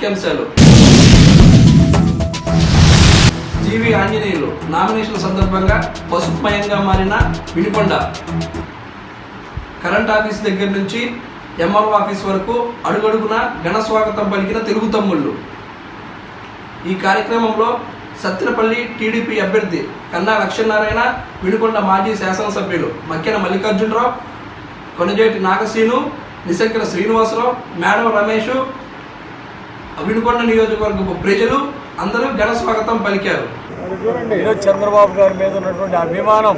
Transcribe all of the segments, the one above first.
ముఖ్యాంశాలు. జీవి ఆంజనేయులు నామినేషన్ సందర్భంగా పసుపుమయంగా మారిన వినుకొండ. కరెంట్ ఆఫీస్ దగ్గర నుంచి ఎంఆర్ఓ ఆఫీస్ వరకు అడుగడుగున ఘన స్వాగతం పలికిన తెలుగు తమ్ముళ్ళు. ఈ కార్యక్రమంలో సత్తెనపల్లి టీడీపీ అభ్యర్థి కన్నా లక్ష్మీనారాయణ, వినుకొండ మాజీ శాసనసభ్యులు మక్కెన మల్లికార్జునరావు, కొనజేటి నాగసీను, నిశంకర శ్రీనివాసరావు, మేడం రమేష్, వినుకొండ నియోజకవర్గపు ప్రజలు అందరూ ఘన స్వాగతం పలికారు. ఈరోజు చంద్రబాబు గారి మీద ఉన్నటువంటి అభిమానం,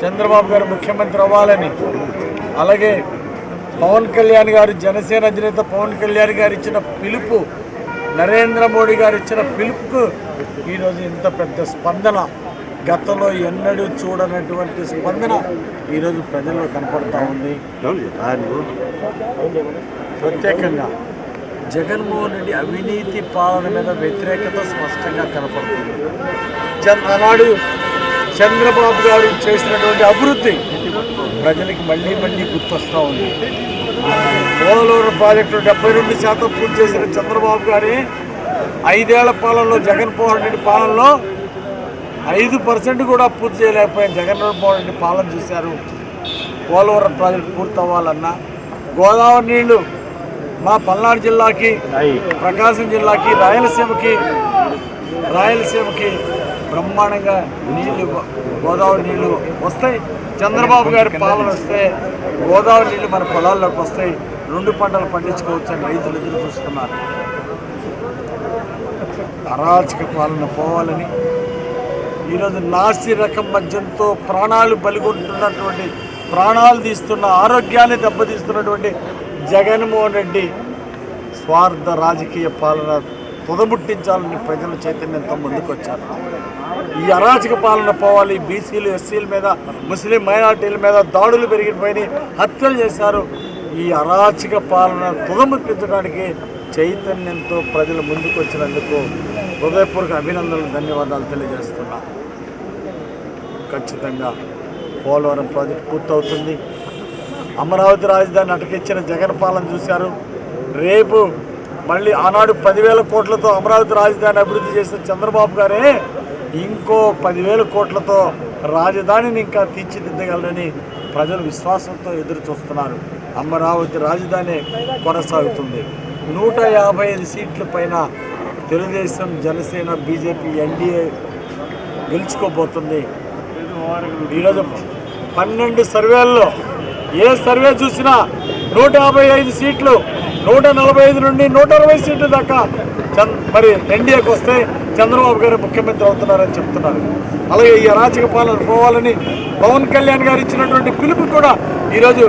చంద్రబాబు గారు ముఖ్యమంత్రి అవ్వాలని, అలాగే పవన్ కళ్యాణ్ గారు, జనసేన అధినేత పవన్ కళ్యాణ్ గారు ఇచ్చిన పిలుపు, నరేంద్ర మోడీ గారు ఇచ్చిన పిలుపుకు ఈరోజు ఇంత పెద్ద స్పందన, గతంలో ఎన్నడూ చూడనటువంటి స్పందన ఈరోజు ప్రజల్లో కనపడతా ఉంది. ప్రత్యేకంగా జగన్మోహన్ రెడ్డి అవినీతి పాలన మీద వ్యతిరేకత స్పష్టంగా కనపడుతుంది. ఆనాడు చంద్రబాబు గారు చేసినటువంటి అభివృద్ధి ప్రజలకి మళ్ళీ మళ్ళీ గుర్తొస్తూ ఉంది. పోలవరం ప్రాజెక్టు 72% పూర్తి చేసిన చంద్రబాబు గారి 5 ఏళ్ల పాలనలో, జగన్మోహన్ రెడ్డి పాలనలో 5% కూడా పూర్తి చేయలేకపోయాను. జగన్మోహన్ రెడ్డి పాలన చూశారు. పోలవరం ప్రాజెక్టు పూర్తి అవ్వాలన్నా, గోదావరి నీళ్లు మా పల్నాడు జిల్లాకి, ప్రకాశం జిల్లాకి, రాయలసీమకి బ్రహ్మాండంగా నీళ్లు, గోదావరి నీళ్లు వస్తాయి. చంద్రబాబు గారి పాలన వస్తే గోదావరి నీళ్లు మన పొలాల్లోకి వస్తాయి. 2 పంటలు పండించుకోవచ్చని రైతులు ఎదురు చూస్తున్నారు. అరాచక పాలన పోవాలని ఈరోజు నాసి రకం మద్యంతో ప్రాణాలు బలిగొంటున్నటువంటి, ప్రాణాలు తీస్తున్న, ఆరోగ్యాన్ని దెబ్బతీస్తున్నటువంటి జగన్మోహన్ రెడ్డి స్వార్థ రాజకీయ పాలన పొదముట్టించాలని ప్రజల చైతన్యంతో ముందుకొచ్చారు. ఈ అరాచక పాలన పోవాలి. బీసీలు, ఎస్సీల మీద, ముస్లిం మైనార్టీల మీద దాడులు పెరిగిపోయి హత్యలు చేశారు. ఈ అరాచక పాలన పొదముట్టించడానికి చైతన్యంతో ప్రజలు ముందుకు వచ్చినందుకు హృదయపూర్వక అభినందనలు, ధన్యవాదాలు తెలియజేస్తున్నా. ఖచ్చితంగా పోలవరం ప్రాజెక్టు పూర్తవుతుంది. అమరావతి రాజధాని అటకిచ్చిన జగన్ పాలన చూశారు. రేపు మళ్ళీ ఆనాడు 10,000 కోట్లతో అమరావతి రాజధాని అభివృద్ధి చేసిన చంద్రబాబు గారే ఇంకో 10,000 కోట్లతో రాజధానిని ఇంకా తీర్చిదిద్దగలరని ప్రజలు విశ్వాసంతో ఎదురు చూస్తున్నారు. అమరావతి రాజధాని కొనసాగుతుంది. 155 సీట్ల పైన తెలుగుదేశం, జనసేన, బీజేపీ, ఎన్డీఏ గెలుచుకోబోతుంది. ఈరోజు 12 సర్వేల్లో ఏ సర్వే చూసినా 155 సీట్లు, 145 నుండి 160 సీట్ల దాకా మరి ఎన్డీఏకి వస్తే చంద్రబాబు గారు ముఖ్యమంత్రి అవుతున్నారని చెప్తున్నారు. అలాగే ఈ అరాచక పాలన పోవాలని పవన్ కళ్యాణ్ గారు ఇచ్చినటువంటి పిలుపు కూడా ఈరోజు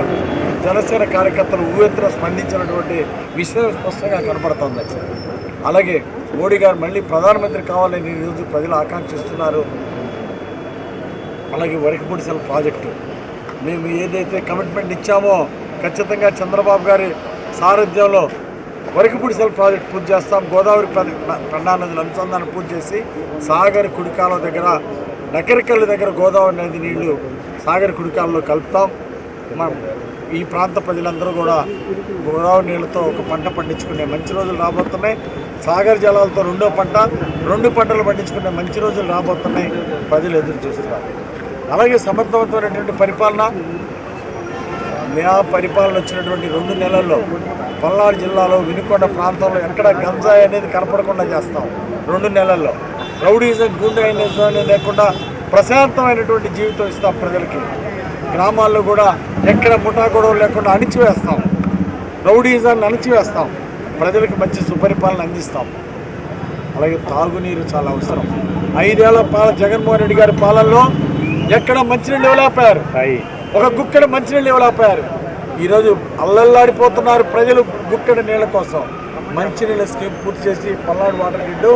జనసేన కార్యకర్తలు ఊవెత్తున స్పందించినటువంటి విషయం స్పష్టంగా కనపడుతుంది. అలాగే మోడీ గారు మళ్ళీ ప్రధానమంత్రి కావాలని ఈరోజు ప్రజలు ఆకాంక్షిస్తున్నారు. అలాగే వరకపూడిసెల ప్రాజెక్టు మేము ఏదైతే కమిట్మెంట్ ఇచ్చామో ఖచ్చితంగా చంద్రబాబు గారి సారథ్యంలో వరకపూడిసెల ప్రాజెక్టు పూర్తి చేస్తాం. గోదావరి పెన్నా నదుల అనుసంధానం పూర్తి చేసి సాగర్ కుడికాల దగ్గర, నకరికల్లి దగ్గర గోదావరి నది నీళ్లు సాగర్ కుడికాలలో కలుపుతాం. ఈ ప్రాంత ప్రజలందరూ కూడా గోదావరి నీళ్ళతో ఒక పంట పండించుకునే మంచి రోజులు రాబోతున్నాయి. సాగర్ జలాలతో 2వ పంట, 2 పంటలు పండించుకునే మంచి రోజులు రాబోతున్నాయి. ప్రజలు ఎదురు చూస్తున్నారు. అలాగే సమర్థవంతమైనటువంటి పరిపాలన, పరిపాలన వచ్చినటువంటి 2 నెలల్లో పల్నాడు జిల్లాలో, వినుకొండ ప్రాంతంలో ఎక్కడ గంజాయి అనేది కనపడకుండా చేస్తాం. 2 నెలల్లో రౌడీజం, గూండాయిజం అనేది లేకుండా ప్రశాంతమైనటువంటి జీవితం ఇస్తాం ప్రజలకి. గ్రామాల్లో కూడా ఎక్కడ ముఠా గొడవలు లేకుండా అణిచివేస్తాం. రౌడీజాన్ని అణిచివేస్తాం. ప్రజలకు మంచి సుపరిపాలన అందిస్తాం. అలాగే తాగునీరు చాలా అవసరం. 5 ఏళ్ల జగన్మోహన్ రెడ్డి గారి పాలనలో ఎక్కడ మంచినీళ్ళు ఇవ్వలేకపోయారు. ఒక గుక్కెడ మంచినీళ్ళు ఇవ్వలేకపోయారు. ఈరోజు అల్లల్లాడిపోతున్నారు ప్రజలు గుక్కెడ నీళ్ళ కోసం. మంచినీళ్ళ స్కీమ్ పూర్తి చేసి పల్నాడు వాటర్ గ్రిడ్,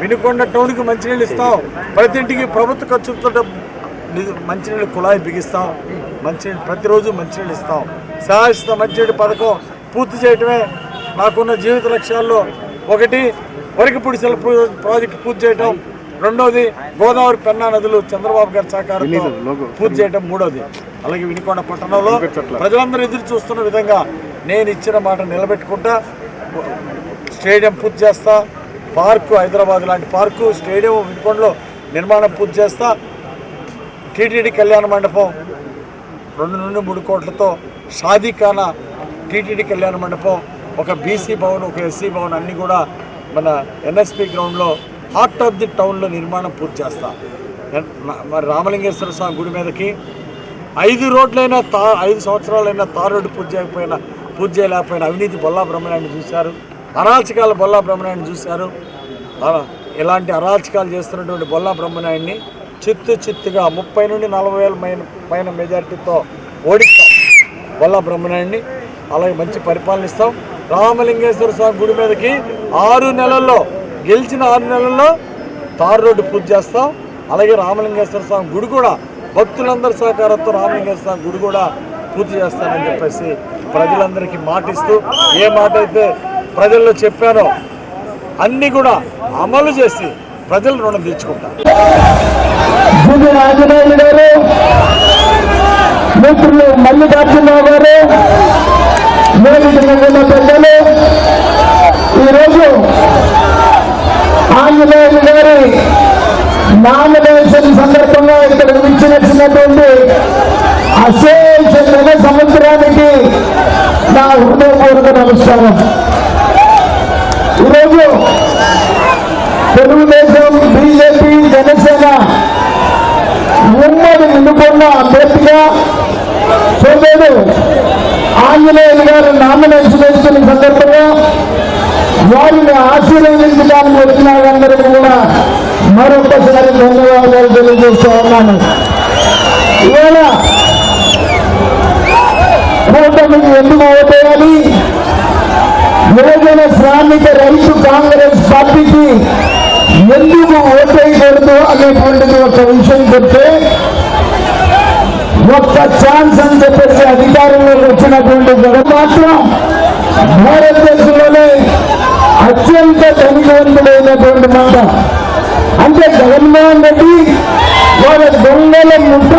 వినుకొండ టౌన్కి మంచినీళ్ళు ఇస్తాం. ప్రతి ఇంటికి ప్రభుత్వ ఖర్చులతో మంచినీళ్ళు కుళాయి బిగిస్తాం. మంచినీళ్ళు ప్రతిరోజు మంచినీళ్ళు ఇస్తాం. శాశ్వత మంచినీటి పథకం పూర్తి చేయడమే నాకున్న జీవిత లక్ష్యాల్లో ఒకటి. వరకపూడిసెల ప్రాజెక్టు పూర్తి చేయడం, 2వది గోదావరి పెన్నా నదులు చంద్రబాబు గారి సహకారంతో పూర్తి చేయడం, 3వది. అలాగే వినుకొండ పట్టణంలో ప్రజలందరూ ఎదురు చూస్తున్న విధంగా నేను ఇచ్చిన మాట నిలబెట్టుకుంటా స్టేడియం పూర్తి చేస్తా, పార్కు హైదరాబాద్ లాంటి పార్కు, స్టేడియం వినుకొండలో నిర్మాణం పూర్తి చేస్తా, టీటీడీ కళ్యాణ మండపం 2 నుండి 3 కోట్లతో షాదీఖానా, టీటీడీ కళ్యాణ మండపం, ఒక బీసీ భవన్, ఒక ఎస్సీ భవన్ అన్నీ కూడా మన ఎన్ఎస్పి గ్రౌండ్లో హార్ట్ ఆఫ్ ది టౌన్లో నిర్మాణం పూర్తి చేస్తా. మరి రామలింగేశ్వర స్వామి గుడి మీదకి 5 రోడ్లైనా 5 సంవత్సరాలైనా తార్ రోడ్డు పూర్తి చేయలేకపోయినా అవినీతి బొల్లా బ్రహ్మనాయుడిని చూశారు, అరాచకాలు బొల్లా బ్రహ్మనాయుడిని చూశారు. ఇలాంటి అరాచకాలు చేస్తున్నటువంటి బొల్లా బ్రహ్మనాయుడిని చిత్తుగా 30 నుండి 40,000 పైన మెజారిటీతో ఓడిస్తాం బొల్లా బ్రహ్మనాయుడిని. అలాగే మంచి పరిపాలన ఇస్తాం. రామలింగేశ్వర స్వామి గుడి మీదకి 6 నెలల్లో, గెలిచిన 6 నెలల్లో తార్ రోడ్డు పూర్తి చేస్తాం. అలాగే రామలింగేశ్వర స్వామి గుడి కూడా భక్తులందరి సహకారంతో రామలింగేశ్వర స్వామి గుడి కూడా పూర్తి చేస్తానని చెప్పేసి ప్రజలందరికీ మాటిస్తూ, ఏ మాట అయితే ప్రజల్లో చెప్పానో అన్నీ కూడా అమలు చేసి ప్రజల రుణం తీర్చుకుంటారు. మిత్రులు మల్లికార్జునరావు గారు, పెద్దలు, ఈరోజు ఆంజనేయులు గారి నామినేషన్ సందర్భంగా ఇక్కడ విచ్చినటువంటి అశేష జన సముద్రానికి నా హృదయపూర్వక నమస్కారం. ఈరోజు తెలుగుదేశం, బీజేపీ, జనసేన ఉమ్మడి నిలుపుకున్న అభ్యర్థిగా సోదరుడు ఆంజనేయులు గారు నామినేషన్ వేస్తున్న సందర్భంగా వారిని ఆశీర్వదించడానికి వచ్చిన వాళ్ళందరికీ కూడా మరొకసారి ధన్యవాదాలు తెలియజేస్తూ ఉన్నాను. ఇవాళ కూటమికి ఎందుకు ఓటేయాలి, యువజన శ్రామిక రైతు కాంగ్రెస్ పార్టీకి ఎందుకు ఓటేయకూడదు అనేటువంటిది ఒక విషయం చెప్తే, ఒక్క ఛాన్స్ అని చెప్పేసి అధికారంలోకి వచ్చినటువంటి జగన్ మాత్రం భారతదేశంలోనే అత్యంత ధనికవంతుడైనటువంటి మాట. అంటే జగన్మోహన్ రెడ్డి వాళ్ళ దొంగల ముఠ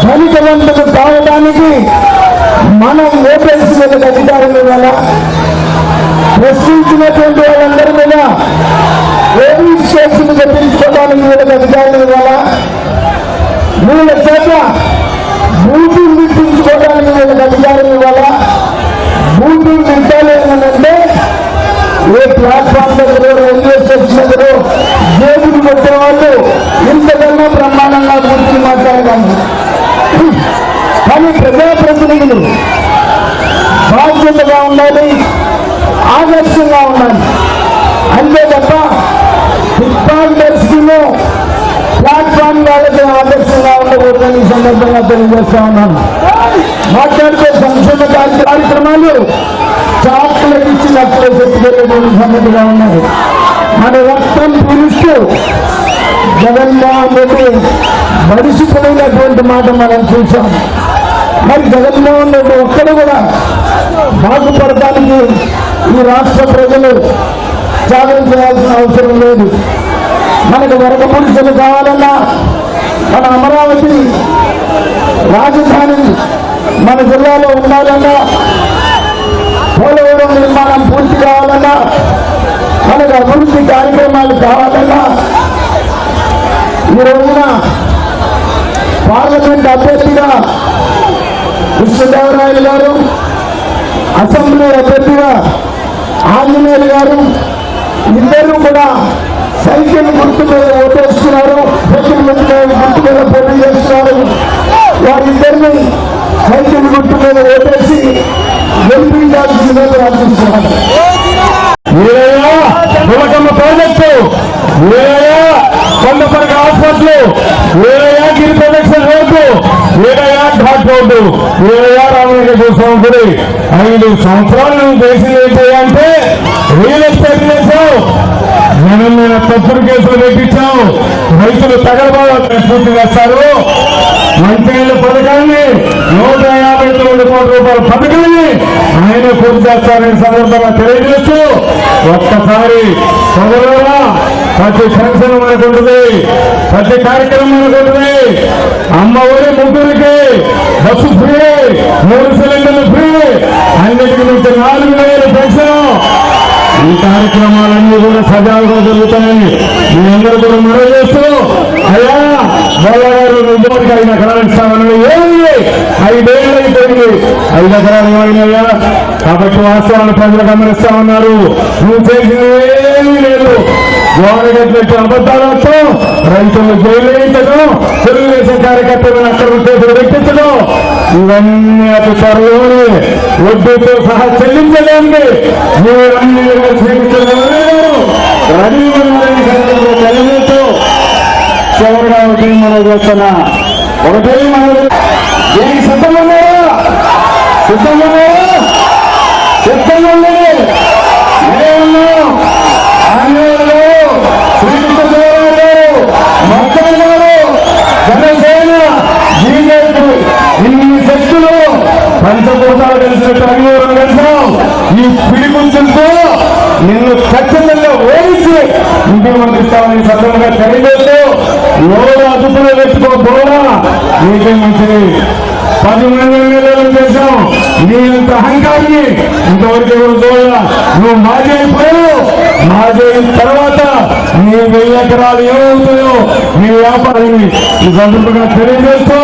ధనికవంతుడు కావడానికి మనం ఓటేసి వీళ్ళకి అధికారం ఇవ్వాలా? ప్రశ్నించినటువంటి వాళ్ళందరి మీద పోలీస్ స్టేషన్ కట్టించుకోవడానికి వీళ్ళకి అధికారం ఇవ్వాలా? వీళ్ళ చేత బూతులు తిట్టించుకోవడానికి వీళ్ళకి అధికారం ఇవ్వాలా? బూతులు తిట్టాలి అంటే ఏ ప్లాట్ఫామ్ దగ్గర, రైల్వే స్టేషన్ దగ్గర జేబులు పెట్టిన వాళ్ళు ఇంతకన్నా బ్రహ్మాండంగా బూతులు మాట్లాడగలరు. కానీ ప్రజాప్రతినిధులు బాధ్యతగా ఉండాలి, ఆదర్శంగా ఉండాలి. అంతే తప్ప ఫుట్బాల్ ప్లాట్ఫామ్ వాళ్ళకి ఆదర్శంగా ఉండకూడదని సందర్భంగా తెలియజేస్తా ఉన్నాను. మాట్లాడితే సంక్షేమ కార్యక్రమాలు చాక్లెట్ ఇచ్చి లక్షలు చెప్పుకునేటువంటి సంగతిగా ఉన్నాయి. మన రక్తం పీలుస్తూ జగన్మోహన్ రెడ్డి మరిసిపోయినటువంటి మాట మనం చూసాం. మరి జగన్మోహన్ రెడ్డి ఒక్కడు కూడా బాగుపడటానికి ఈ రాష్ట్ర ప్రజలు త్యాగం చేయాల్సిన అవసరం లేదు. మనకు వరద పురుషులు కావాలన్నా, మన అమరావతి రాజధాని మన జిల్లాలో ఉండాలన్నా, పోలవరం నిర్మాణం పూర్తి కావాలన్నా, మనకు అభివృద్ధి కార్యక్రమాలు కావాలన్నా, ఈ రోజున పార్లమెంట్ అభ్యర్థిగా కృష్ణదేవరాయలు గారు, అసెంబ్లీ అభ్యర్థిగా ఆంజనేయులు గారు ఇద్దరు కూడా సైకిల్ గుర్తు మీద ఓటేస్తున్నారు, సైకిల్ గుర్తు మీద పోటీ చేస్తున్నారు. వారిద్దరిని సైకిల్ గుర్తు మీద ఓటేసి గెలిపించాల్సిందిగా ప్రార్థిస్తున్నారు. ప్రాజెక్టు, కొండపరక హాస్పిటల్, గిరి production road, ghat road, Ramalingeswara Swamy గుడి. 5 సంవత్సరాలు నువ్వు దేశం ఏంటంటే రియల్ ఎస్టేట్ చేసావు, జనం మీద తప్పుడు కేసులు పెట్టించావు, రైతులు తగలబాగా పూర్తి చేస్తారు. మంచినీళ్ళ పథకాన్ని 159 కోట్ల రూపాయల పథకాన్ని ఆయన పూర్తి చేస్తారని సందర్భంగా తెలియజేస్తూ ఒక్కసారి సోదరులారా ప్రతి పెన్షన్ మనకు ఉంటుంది, ప్రతి కార్యక్రమం మనకు ఉంటుంది. అమ్మ ఒడి ముగ్గురికి బస్సు ఫ్రీ, 3 సిలిండర్లు ఫ్రీ, అన్నిటికీ నుంచి 4,000 పెన్షన్. ఈ కార్యక్రమాలన్నీ కూడా సజావుగా జరుగుతాయని మీ అందరూ కూడా మనవి చేస్తూ, అయ్యా బోళ్ళగారు 5 ఎకరాలు ఇస్తామని ఏమి 5 ఏళ్ళు అయిపోయింది, 5 ఎకరాలు ఏమైనాయా? కాబట్టి వాస్తవాన్ని ప్రజలు గమనిస్తా ఉన్నారు. నువ్వు చేసినవి ఏమీ లేదు. గవర్నమెంట్ అబద్ధాలతో రైతులు జైలు వేయించడం, తెలుగుదేశం కార్యకర్తలను అక్కడ కేసులు పెట్టించడం, ఇవన్నీ అతి త్వరలోనే వడ్డీతో సహా చెల్లించడానికి మీరన్నీ రెడీ ఉన్నారని తెలియజేస్తూ చివరిగా ఒకటి మనం చూస్తున్నా. ఒకటి మనం దీనికి సిద్ధమన్నారా? సిద్ధమన్నారా? సిద్ధమండి. నేను ఆంధ్రలో శ్రీకృష్ణదేవరాయలు, మొక్కలు గారు, జనసేన, బీజేపీ ఇన్ని శక్తులు పంచభూతాలు కలిసినట్టు అభివృద్ధి కలిసాం. ఈ పిడిగుంచులతో నిన్ను ఖచ్చితంగా ఓడించి ఇంటికి పంపిస్తామని సభ్యులుగా తెలియజేస్తూ, లోడ అదుపులో పెట్టుకోబోరా నీకే మంచిది. 10 మంది ఎమ్మెల్యేలను చేశాం. నీ ఇంత అహంకారాన్ని ఇంతవరకు ఎవరు చూడాల. నువ్వు మాజీ అయిపోయావు. మాజీ అయిన తర్వాత నీ 1000 ఎకరాలు ఏమవుతాయో నీ వ్యాపారాన్ని ఈ సందర్భంగా తెలియజేస్తూ,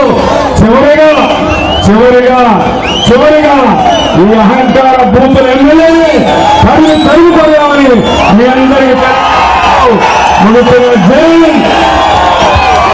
చివరిగా ఈ అహంకార బూతులు ఎమ్మెల్యేని తరుగుతామని మీ అందరికీ మునుతున్న జై